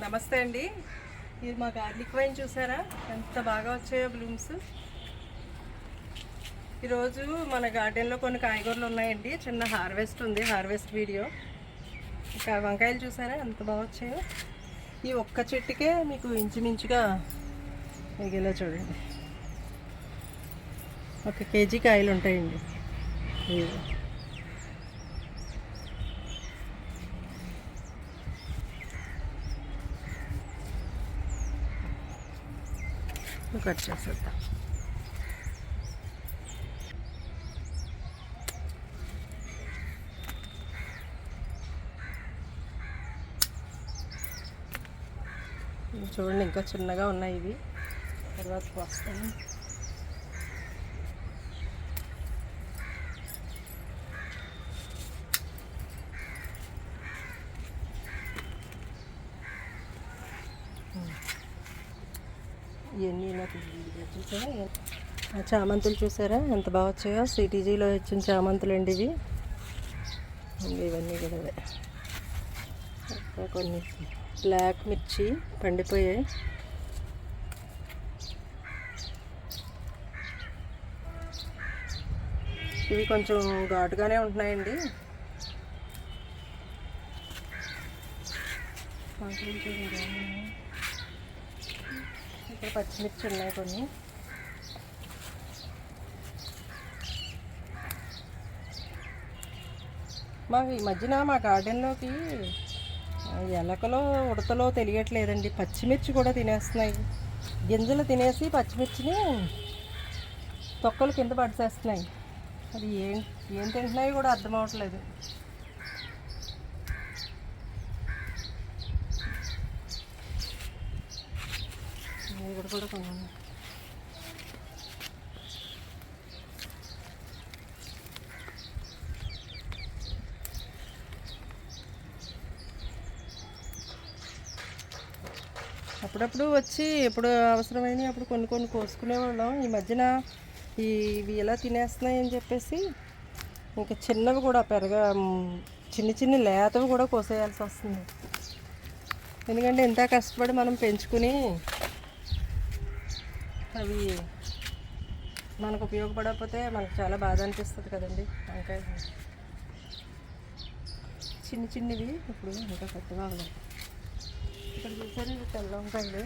నమస్తే అండి. ఇది మా గార్లిక్ వైన్ చూసారా ఎంత బాగా వచ్చాయో బ్లూమ్స్. ఈరోజు మన గార్డెన్లో కొన్ని కాయగూరలు ఉన్నాయండి. చిన్న హార్వెస్ట్ ఉంది, హార్వెస్ట్ వీడియో. ఇంకా వంకాయలు చూసారా ఎంత బాగా వచ్చాయో. ఈ ఒక్క చెట్టుకే మీకు ఇంచుమించుగా ఇలా చూడండి 1 కేజీ కాయలు ఉంటాయండి. కట్ చేసేద్దాం. చూడండి ఇంకా చిన్నగా ఉన్నాయి ఇవి, తర్వాత వస్తాయి. ఇవన్నీ నాకు చూసారా, చామంతులు చూసారా ఎంత బాగా వచ్చాయో. సిటీజీలో వచ్చిన చామంతులు అండి ఇవి. ఇవన్నీ కూడా కొన్ని బ్లాక్ మిర్చి పండిపోయాయి. ఇవి కొంచెం ఘాటుగానే ఉంటున్నాయండి. ఇక్కడ పచ్చిమిర్చి ఉన్నాయి కొన్ని. మాకు ఈ మధ్యన మా గార్డెన్లోకి ఎలకలో ఉడతలో తెలియట్లేదండి, పచ్చిమిర్చి కూడా తినేస్తున్నాయి. గింజలు తినేసి పచ్చిమిర్చిని తొక్కలు కింద పడిసేస్తున్నాయి. అది ఏం తింటున్నాయో కూడా అర్థం అవ్వట్లేదు. ఇక్కడ కూడా కొన్ని అప్పుడప్పుడు వచ్చి ఎప్పుడు అవసరమైన అప్పుడు కొన్ని కోసుకునేవాళ్ళం. ఈ మధ్యన ఇవి ఎలా తినేస్తున్నాయని చెప్పేసి ఇంకా చిన్నవి కూడా చిన్ని లేతవి కూడా కోసేయాల్సి వస్తుంది. ఎందుకంటే ఎంత కష్టపడి మనం పెంచుకుని అవి మనకు ఉపయోగపడకపోతే మనకు చాలా బాధ అనిపిస్తుంది కదండి. వంకాయ చిన్నవి ఇప్పుడు ఇంకా పెద్దగా ఉన్నాయి. ఇక్కడ చూసారు ఇవి తెల్ల వంకాయలు.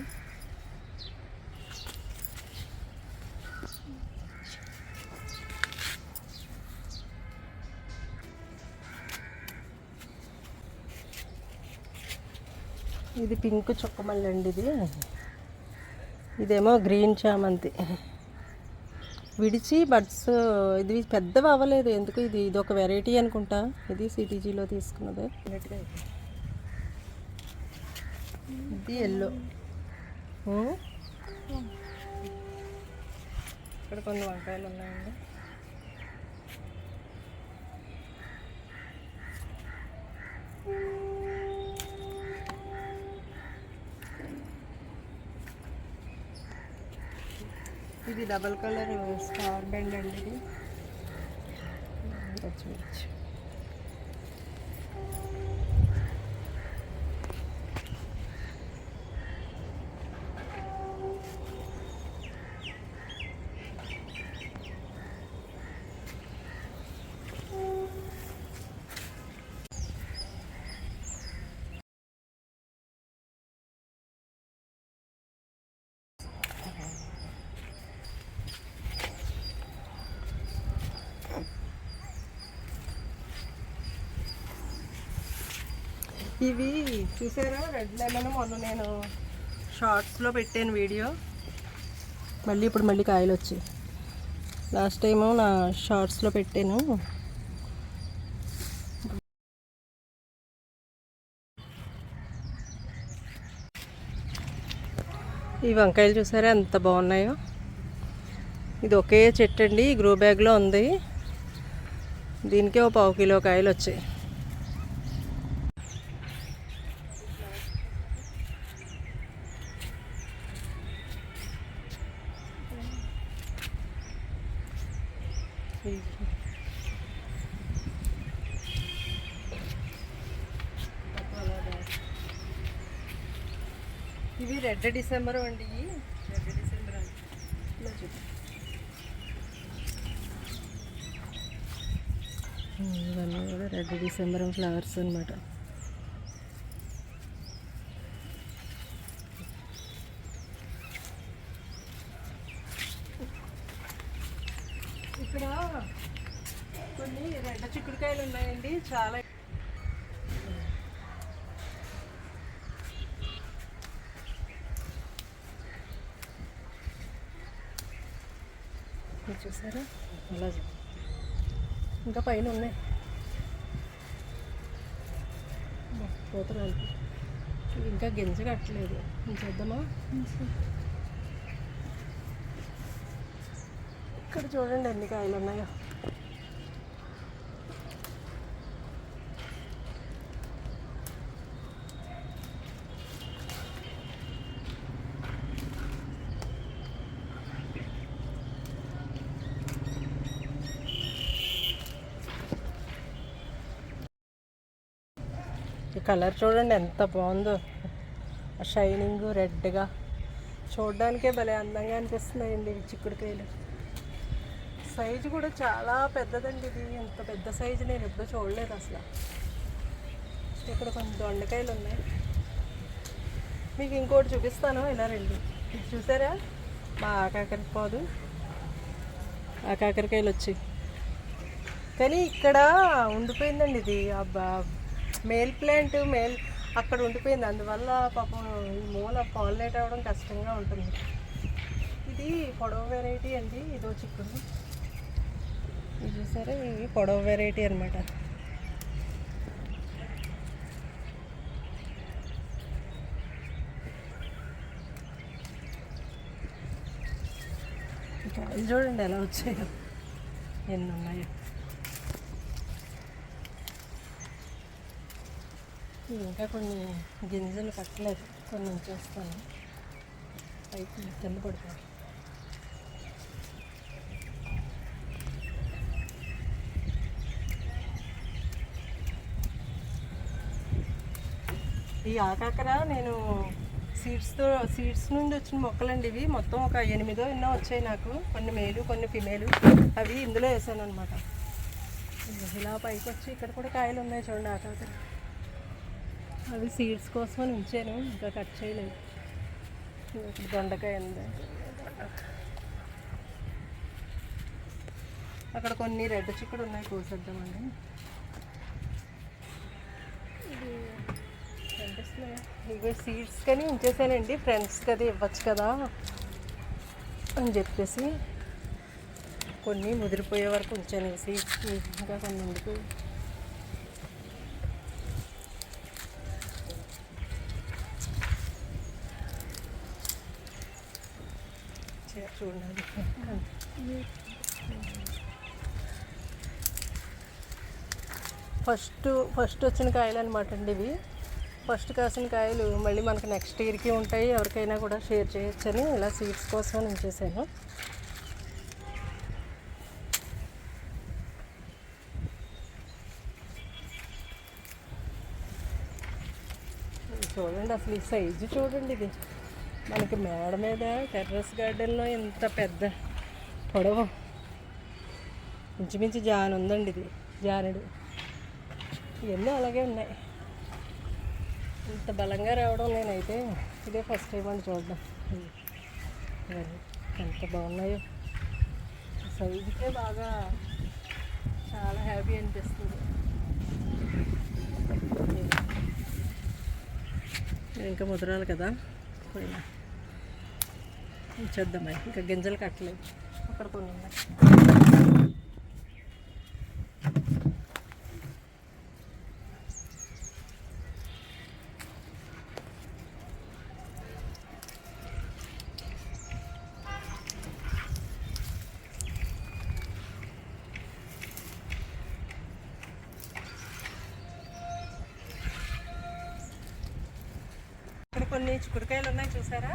ఇది పింక్ చుక్కమల్లి అండి. ఇదేమో గ్రీన్ చామంతి. విడిచి బడ్స్ ఇది పెద్దవి అవ్వలేదు ఎందుకు. ఇది ఒక వెరైటీ అనుకుంటా. ఇది సిటీజీలో తీసుకున్నదే. ఇది ఎల్లో. ఇక్కడ కొన్ని వంకాయలు ఉన్నాయండి. ఇది డబల్ కలర్ స్టార్ బెండ్ అండి. ఇది పచ్చిమిర్చి. ఇవి చూసారా రెడ్ లెమన్. మొన్న నేను షార్ట్స్లో పెట్టాను వీడియో. మళ్ళీ కాయలు వచ్చాయి. లాస్ట్ టైము నా షార్ట్స్లో పెట్టాను. ఈ వంకాయలు చూసారా ఎంత బాగున్నాయో. ఇది ఒకే చెట్టు అండి, గ్రో బ్యాగ్లో ఉంది. దీనికే 1/2 కిలో కాయలు వచ్చాయి. ఇవి రెడ్ డిసెంబర్ అండి. రెడ్ డిసెంబర్ అండి. ఇలా చూద్దాం. ఇవన్నీ కూడా రెడ్ డిసెంబర్ ఫ్లవర్స్ అనమాట. ఇక్కడ కొన్ని రెడ్ చిక్కుడుకాయలు ఉన్నాయండి, చాలా. చూసారా అలా ఇంకా పైన ఉన్నాయి పోతరాలు. ఇంకా గింజ కట్టలేదు, చూద్దామా. ఇక్కడ చూడండి ఎన్ని కాయలు ఉన్నాయో. ఈ కలర్ చూడండి ఎంత బాగుందో, షైనింగ్ రెడ్గా, చూడడానికే భలే అందంగా అనిపిస్తున్నాయండి ఇవి చిక్కుడుకాయలు. సైజు కూడా చాలా పెద్దదండి ఇది. ఎంత పెద్ద సైజు నేను ఎప్పుడూ చూడలేదు అసలు. ఇక్కడ కొన్ని దొండకాయలు ఉన్నాయి. మీకు ఇంకోటి చూపిస్తాను, ఇలా రండి. చూసారా మా ఆకాకరపోదు, ఆకాకరకాయలు వచ్చి. కానీ ఇక్కడ ఉండిపోయిందండి ఇది. మేల్ ప్లాంట్ అక్కడ ఉండిపోయింది, అందువల్ల పాపం ఈ మూల పాలినేట్ అవ్వడం కష్టంగా ఉంటుంది. ఇది పొడవ వెరైటీ అండి. ఇదో చిక్కుడు, ఇది చూసారా, ఇవి పొడవ వెరైటీ అనమాట. కాయలు చూడండి ఎలా వచ్చాయో, ఎన్ని ఉన్నాయో. ఇంకా కొన్ని గింజలు కట్టలేదు, కొన్ని ఉంచేస్తాను, పైకి తెల్ల పడుతుంది. ఈ ఆకాకర నేను సీడ్స్ నుండి వచ్చిన మొక్కలండి ఇవి. మొత్తం ఒక 8 ఎన్నో వచ్చాయి నాకు, కొన్ని మేలు కొన్ని ఫిమేలు. అవి ఇందులో వేసాను అనమాట. ఇలా పైకి వచ్చి ఇక్కడ కూడా కాయలు ఉన్నాయి చూడండి ఆకాకర. అవి సీడ్స్ కోసమని ఉంచాను, ఇంకా కట్ చేయలేదు. ఇక్కడ దొండకాయ ఉంది, అక్కడ కొన్ని రెడ్ చిక్కుడు ఉన్నాయి, కోసేద్దామండి. ఇది కనిపిస్తున్నాయా? ఇవి సీడ్స్ కానీ ఉంచేసానండి, ఫ్రెండ్స్కి అది ఇవ్వచ్చు కదా అని చెప్పేసి కొన్ని ముదిరిపోయే వరకు ఉంచాను ఈ సీడ్స్. ఇంకా కొన్ని ఎందుకు చూడండి. ఫస్ట్ వచ్చిన కాయలు అనమాట అండి ఇవి. ఫస్ట్ కాసిన కాయలు మళ్ళీ మనకు నెక్స్ట్ ఇయర్కి ఉంటాయి, ఎవరికైనా కూడా షేర్ చేయొచ్చని ఇలా సీడ్స్ కోసం ఉంచేసాను. చూడండి అసలు ఈ సైజు చూడండి. ఇది మనకి మేడ మీద టెర్రస్ గార్డెన్లో ఇంత పెద్ద పొడవు, ఇంచుమించు జాన్ ఉందండి. ఇది జానుడు. ఇవన్నీ అలాగే ఉన్నాయి. ఇంత బలంగా రావడం నేనైతే ఇదే ఫస్ట్ టైం అని చూడడం. ఇవన్నీ ఎంత బాగున్నాయో, సైజుకే బాగా చాలా హ్యాపీ అనిపిస్తుంది. ఇంకా ముదరాలి కదా, పోయినా ఉంచేద్దామా. ఇంకా గింజలు కట్టలేదు, అక్కడ కొన్ని ఉన్నాయి. ఇక్కడ కొన్ని చిక్కుడుకాయలు ఉన్నాయి చూసారా.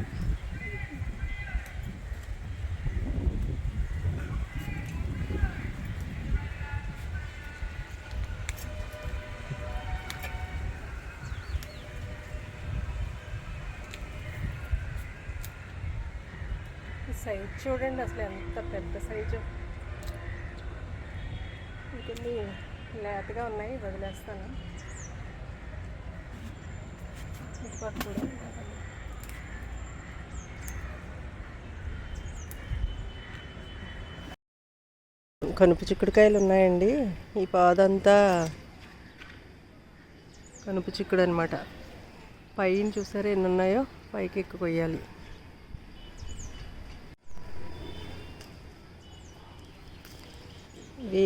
సైజ్ చూడండి అసలు ఎంత పెద్ద సైజు. ఇంకొన్ని లేతగా ఉన్నాయి, వదిలేస్తాను. ఇటుపక్క కూడా కనుపు చిక్కుడుకాయలు ఉన్నాయండి. ఈ పాదంతా కనుపు చిక్కుడు అనమాట. పైన చూసారా ఎన్ని ఉన్నాయో, పైకి ఎక్కువ కొయ్యాలి. ఇవి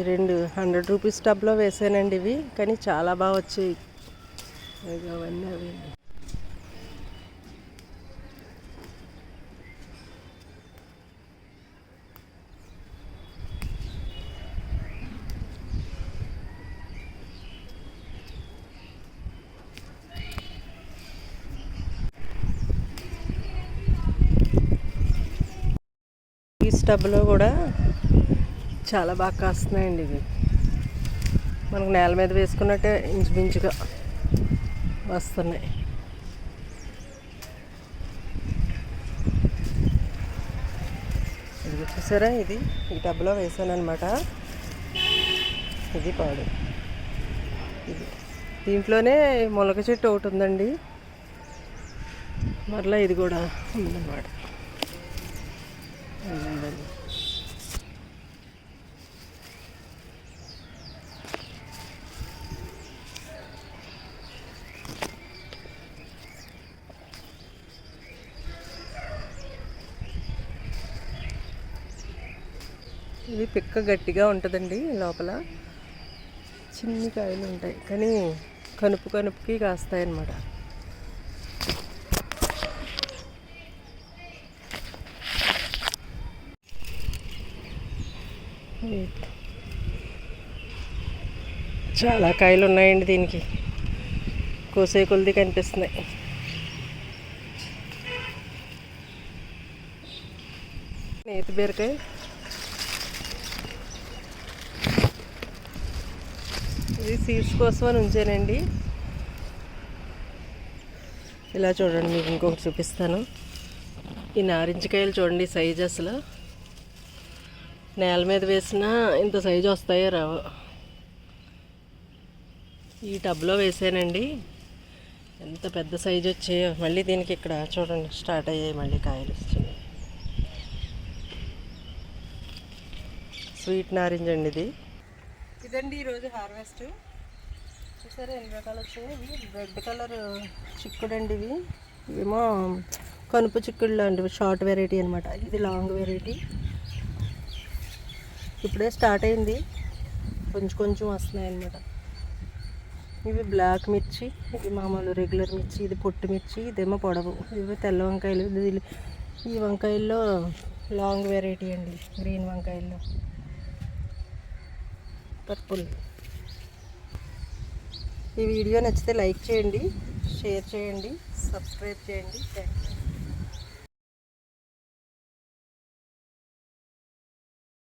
2 100 రూపీస్ టబ్లో వేసానండి ఇవి, కానీ చాలా బాగా వచ్చాయి. అవన్నీ అవి ఈ స్టబ్లో కూడా చాలా బాగా కాస్తున్నాయండి ఇవి. మనకు నేల మీద వేసుకున్నట్టే ఇంచుమించుగా వస్తున్నాయి. ఇది చూసారా, ఇది ఈ టబ్లో వేసాను అనమాట. ఇది పాడు. ఇది దీంట్లోనే మొలక చెట్టు ఒకటి ఉందండి, మరలా ఇది కూడా ఉందన్నమాట. ఇది పిక్క గట్టిగా ఉంటుందండి, లోపల చిన్ని కాయలు ఉంటాయి, కానీ కనుపుకి కాస్తాయి అన్నమాట. చాలా కాయలు ఉన్నాయండి దీనికి, కోసే కొలిది కనిపిస్తున్నాయి. నేతి బీరకాయ, ఇది సీడ్స్ కోసం అని ఉంచానండి. ఇలా చూడండి, మీకు ఇంకొకటి చూపిస్తాను. ఈ నారింజకాయలు చూడండి సైజు, అసలు నేల మీద వేసినా ఇంత సైజు వస్తాయో రావు. ఈ టబ్లో వేసానండి, ఎంత పెద్ద సైజు వచ్చాయో. మళ్ళీ దీనికి ఇక్కడ చూడండి స్టార్ట్ అయ్యాయి మళ్ళీ కాయలు వచ్చినాయి. స్వీట్ నారింజ అండి ఇదండి ఈరోజు హార్వెస్ట్. చూసారా ఎన్ని రకాలు వచ్చాయి. ఇవి రెడ్ కలర్ చిక్కుడు అండి, ఇవేమో కనుపు చిక్కుడులో అండి, షార్ట్ వెరైటీ అనమాట. ఇది లాంగ్ వెరైటీ, ఇప్పుడే స్టార్ట్ అయింది, కొంచెం వస్తున్నాయి అన్నమాట. ఇవి బ్లాక్ మిర్చి, ఇది మామూలు రెగ్యులర్ మిర్చి, ఇది పొట్టు మిర్చి, ఇదేమో పొడవు. ఇవి తెల్ల వంకాయలు. ఈ వంకాయల్లో లాంగ్ వెరైటీ అండి, గ్రీన్ వంకాయల్లో పర్పుల్. ఈ వీడియో నచ్చితే లైక్ చేయండి, షేర్ చేయండి, సబ్స్క్రైబ్ చేయండి. Thank you.